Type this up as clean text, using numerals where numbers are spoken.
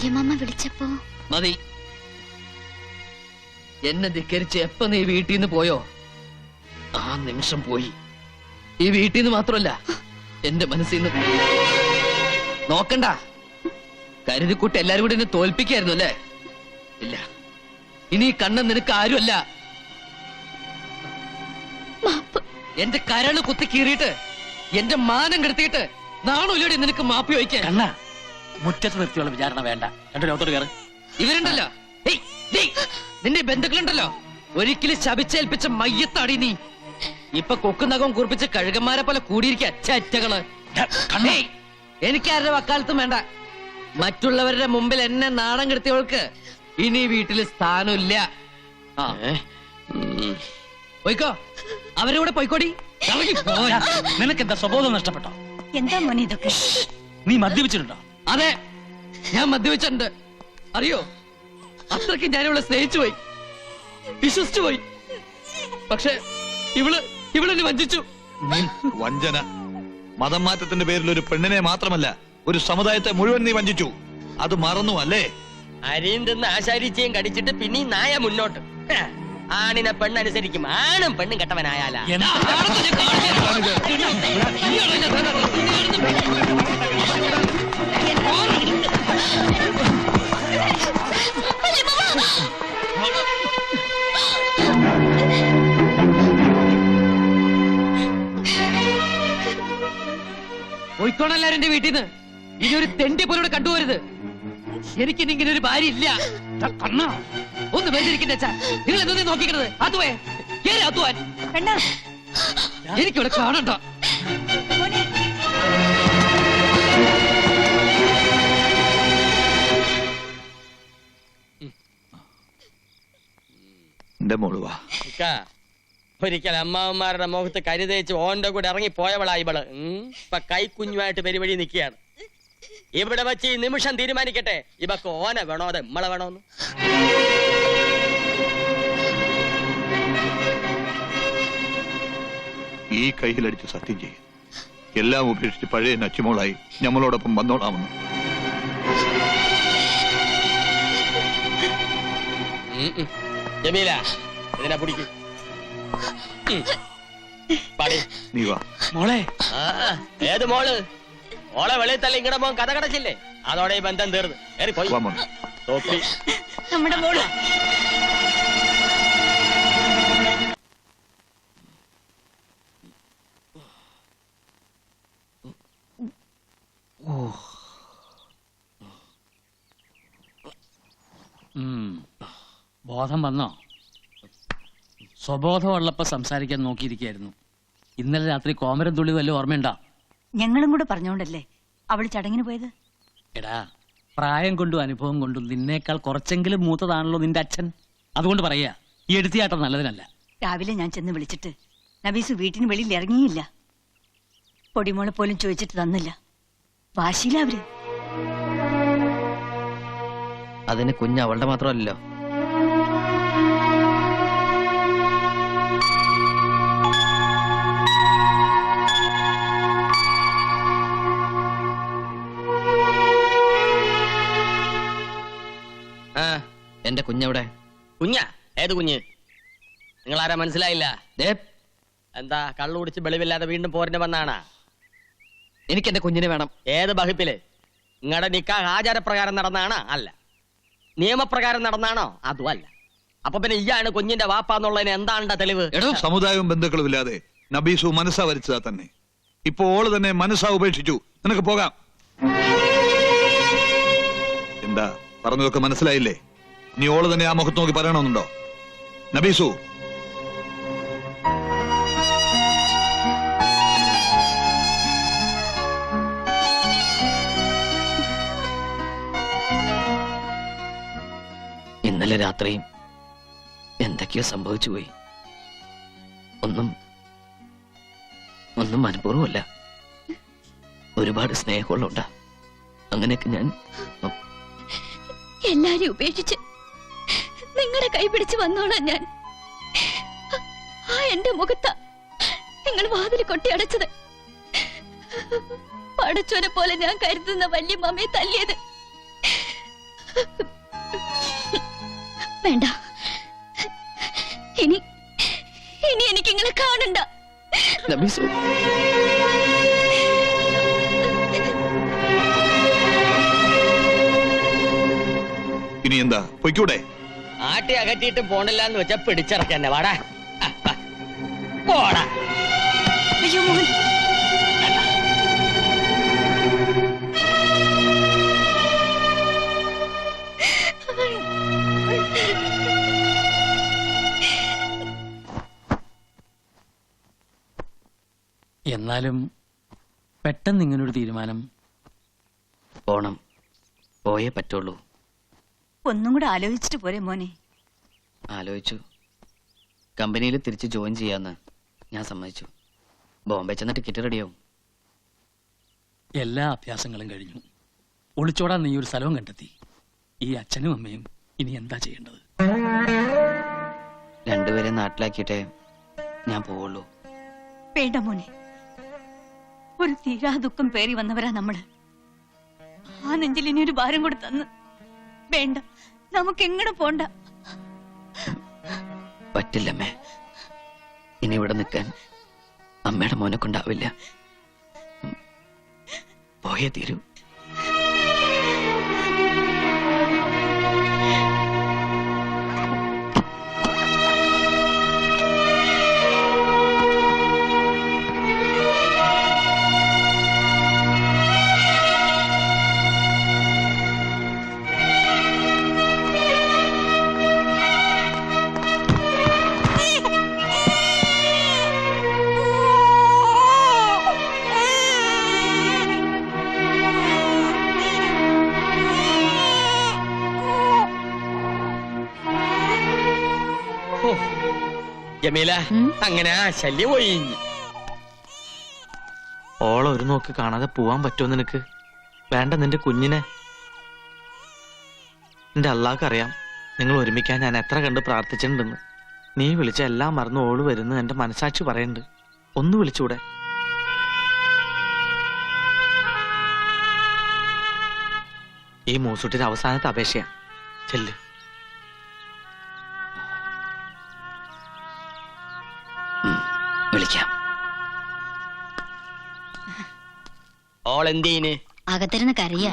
വല്യമ്മ വിളിച്ചപ്പോ മതി. എന്നെ ധിക്കരിച്ച് എപ്പ നീ വീട്ടിൽ നിന്ന് പോയോ ആ നിമിഷം പോയി. ഈ വീട്ടിൽ നിന്ന് മാത്രമല്ല എന്റെ മനസ്സിൽ നിന്ന്. നോക്കണ്ട, കരുതിക്കുട്ടി എല്ലാരും കൂടി എന്നെ തോൽപ്പിക്കായിരുന്നു അല്ലേ? ഇല്ല, ഇനി കണ്ണൻ നിനക്ക് ആരുമല്ല. എന്റെ കരള് കുത്തി കീറിയിട്ട് എന്റെ മാനം കെടുത്തിയിട്ട് നാണുല്ലോടി നിനക്ക് മാപ്പി വയ്ക്കാൻ. കണ്ണ മുറ്റത്ത് നിർത്തിയുള്ള വിചാരണ വേണ്ട. എന്റെ ലോകത്തോട് കയറ്. ഇവരുണ്ടല്ലോ, നിന്റെ ബന്ധുക്കളുണ്ടല്ലോ, ഒരിക്കലും ശപിച്ചേൽപ്പിച്ച മയ്യത്താടി നീ. ഇപ്പൊ കൊക്കുന്നകം കുറിപ്പിച്ച് കഴുകന്മാരെ പോലെ കൂടിയിരിക്കുക ചെറ്റകള്. എനിക്കാരുടെ വക്കാലത്തും വേണ്ട. മറ്റുള്ളവരുടെ മുമ്പിൽ എന്നെ നാണം കെടുത്തിയവൾക്ക് ഇനി വീട്ടില് സ്ഥാനമില്ല. പോയിക്കോ, അവരുടെ കൂടെ പോയിക്കോടി. നിനക്ക് എന്താ സ്വബോധം നഷ്ടപ്പെട്ടോ? എന്താ മോനെ ഇതൊക്കെ? നീ മദ്യപിച്ചിട്ടുണ്ടോ? അതെ, ഞാൻ മദ്യപിച്ചിട്ടുണ്ട്. അറിയോ, അത്രയ്ക്ക് ഞാനിവളെ സ്നേഹിച്ചു പോയി, വിശ്വസിച്ചു പോയി. പക്ഷെ ഇവളെന്നെ വഞ്ചിച്ചു. വഞ്ചന, മതം മാറ്റത്തിന്റെ പേരിൽ ഒരു പെണ്ണിനെ മാത്രമല്ല ഒരു സമുദായത്തെ മുഴുവൻ നീ വഞ്ചിച്ചു. അത് മറന്നു അല്ലേ? അരിയും തിന്ന് ആശാരിച്ചയും കടിച്ചിട്ട് പിന്നെ നായ മുന്നോട്ട്. ആണിനെ പെണ്ണനുസരിക്കും. ആണും പെണ്ണും കെട്ടവനായാലാ. പോയിക്കോണം എല്ലാരും എന്റെ വീട്ടിൽ നിന്ന്. ഇനി ഒരു തെണ്ടി പോലും കണ്ടുപോരുത്. എനിക്കിനി ഇങ്ങനെ ഒരു ഭാര്യ ഇല്ല. ഒന്ന് വേദിരിക്കട്ടെ അച്ഛാ. നിങ്ങൾ എന്താ നോക്കിക്കണത്? അതുവേ അതുവാൻ എനിക്കിവിടെ കാണണ്ട. എന്റെ മോളുവാ. ഒരിക്കൽ അമ്മാവന്മാരുടെ മുഖത്ത് കരുതേച്ച് ഓന്റെ കൂടെ ഇറങ്ങി പോയവളാ ഇവള്. ഇപ്പൊ കൈക്കുഞ്ഞുമായിട്ട് പെരുവഴി നിൽക്കുകയാണ്. ഇവിടെ വെച്ച് ഈ നിമിഷം തീരുമാനിക്കട്ടെ, ഇവക്ക് ഓന വേണോ അതെ നമ്മളെ വേണോന്ന്. ഈ കയ്യിലടിച്ച് സത്യം ചെയ്യും. എല്ലാം ഉപേക്ഷിച്ച് പഴയ നച്ചുമോളായി ഞമ്മളോടൊപ്പം വന്നോളാമെന്ന്. ജമീല, ഇതിനെ പിടിക്ക്. നീ വാ മോളെ. ഏത് മോള്? ഓളെ വെളിയിൽ തള്ളി ഇങ്ങടെ മോൻ കഥ കടച്ചില്ലേ? അതോടെ ഈ ബന്ധം തീർന്നു. ഏറി പോയി തോപ്പി നമ്മുടെ മോള്. ബോധം വന്നോ? സ്വബോധമുള്ളപ്പോ സംസാരിക്കാൻ നോക്കിയിരിക്കായിരുന്നു. ഇന്നലെ രാത്രി കോമരം തുള്ളി വല്ല ഓർമ്മയുണ്ടോ? ഞങ്ങളും കൂടെ പറഞ്ഞോണ്ടല്ലേ അവള് ചടങ്ങിന് പോയത്. എടാ, പ്രായം കൊണ്ടും അനുഭവം കൊണ്ടും നിന്നേക്കാൾ കുറച്ചെങ്കിലും മൂത്തതാണല്ലോ നിന്റെ അച്ഛൻ. അതുകൊണ്ട് പറയാ, ഈ എടുത്തിയാട്ടം നല്ലതിനല്ല. രാവിലെ ഞാൻ ചെന്ന് വിളിച്ചിട്ട് നബീസ് വീട്ടിന് വെളിയിൽ ഇറങ്ങിയില്ല. പൊടിമോളെ പോലും ചോദിച്ചിട്ട് തന്നില്ല. വാശിയില്ല അവര്. അതിന് കുഞ്ഞ് അവളുടെ മാത്രമല്ലല്ലോ. എന്റെ കുഞ്ഞവിടെ? കുഞ്ഞാ? ഏത് കുഞ്ഞ്? നിങ്ങൾ ആരാ മനസ്സിലായില്ല? എന്താ കള്ളു കുടിച്ച് വെളിവില്ലാതെ വീണ്ടും പോരിന് വന്നാണ്? എനിക്ക് എന്റെ കുഞ്ഞിനെ വേണം. ഏത് ബഹിപ്പില്? നിങ്ങളുടെ നിക്കാഹ് ആചാരപ്രകാരം നടന്നാണോ? അല്ല. നിയമപ്രകാരം നടന്നാണോ? അതും അല്ല. അപ്പൊ പിന്നെ ഇയാണ് കുഞ്ഞിന്റെ വാപ്പാന്നുള്ളതിന് എന്താണ് തെളിവ്? സമുദായവും ബന്ധുക്കളും ഇല്ലാതെ നബീസു മനസ്സാ വരച്ചതാ തന്നെ. ഇപ്പൊ ഓള് തന്നെ മനസ്സാ ഉപേക്ഷിച്ചു. നിനക്ക് പോകാം. എന്താ പറഞ്ഞതൊക്കെ മനസ്സിലായില്ലേ? നീ ഓള് തന്നെ ആ മുഖത്ത് നോക്കി പറയണമെന്നുണ്ടോ? നബീസു, ഇന്നലെ രാത്രിയും എന്തൊക്കെയോ സംഭവിച്ചു പോയി. ഒന്നും മനഃപൂർവ്വമല്ല. ഒരുപാട് സ്നേഹമുള്ള അങ്ങനെയൊക്കെ ഞാൻ എല്ലാരെയും ഉപേക്ഷിച്ച് നിങ്ങളുടെ കൈ പിടിച്ച് വന്നോളാം ഞാൻ. ആ എന്റെ മുഖത്ത നിങ്ങൾ വാതിൽ കൊട്ടിയടച്ചത്. പടച്ചോനെ പോലെ ഞാൻ കരുതുന്ന വല്യമ്മയെ തല്ലിയത്. വേണ്ട, ഇനി ഇനി എനിക്ക് നിങ്ങളെ കാണണ്ട. നബീസു, ഇനി എന്താ പൊയ്ക്കൂടെ? ആട്ടി അകറ്റിയിട്ട് പോണില്ലാന്ന് വെച്ചാ പിടിച്ചിറക്കന്നെ. വാടാ പോടാ. അയ്യോ മോഹൻ, എന്നാലും പെട്ടെന്ന് ഇങ്ങനൊരു തീരുമാനം. പോണം, പോയേ പറ്റുള്ളൂ. ഒന്നും കൂടെ ആലോചിച്ചിട്ട് പോരെ മോനെ. ആലോചിച്ചു. കമ്പനിയിൽ തിരിച്ച് ജോയിൻ ചെയ്യാന്ന് ഞാൻ സമ്മതിച്ചു. ബോംബെ ചെന്ന ടിക്കറ്റ് റെഡിയാവും. എല്ലാ അഭ്യാസങ്ങളും കഴിഞ്ഞു. ഒളിച്ചോടാൻ നീ ഒരു സ്ഥലവും കണ്ടെത്തി. ഈ അച്ഛനും അമ്മയും ഇനി എന്താ ചെയ്യേണ്ടത്? രണ്ടുപേരെ നാട്ടിലാക്കിയിട്ടേ ഞാൻ പോവുള്ളൂ. വേണ്ട മോനെ, ഒരു തീരാ ദുഃഖം പേറി വന്നവരാ നമ്മള്. ആ നെഞ്ചിൽ ഇനി ഒരു ഭാരം കൂടെ തന്ന്. വേണ്ട, നമുക്ക് എങ്ങടെ പോണ്ട. പറ്റില്ലമ്മേ, ഇനി ഇവിടെ നിൽക്കാൻ അമ്മയുടെ മോനെ കൊണ്ടാവില്ല. പോയേ തീരൂ. ജമീല, അങ്ങനെ ആ ശല്യം പോയി. ഓളെ ഒരു നോക്ക് കാണാതെ പോവാൻ പറ്റുമോ നിനക്ക്? വേണ്ട, നിന്റെ കുഞ്ഞിനെ. നിന്റെ അള്ളാഹ്ക്കറിയാം നിങ്ങൾ ഒരുമിക്കാൻ ഞാൻ എത്ര കണ്ട് പ്രാർത്ഥിച്ചിട്ടുണ്ടെന്ന്. നീ വിളിച്ച എല്ലാം മറന്ന് ഓള് വരുന്നു എന്റെ മനസാക്ഷി പറയുന്നുണ്ട്. ഒന്ന് വിളിച്ചൂടെ? ഈ മൂസുട്ടിന്റെ അവസാനത്തെ അപേക്ഷയാ. ചെല്ല്. വിളിക്കാം. ഓൾ എന്തീന് അകത്തിരുന്ന് കരയാ.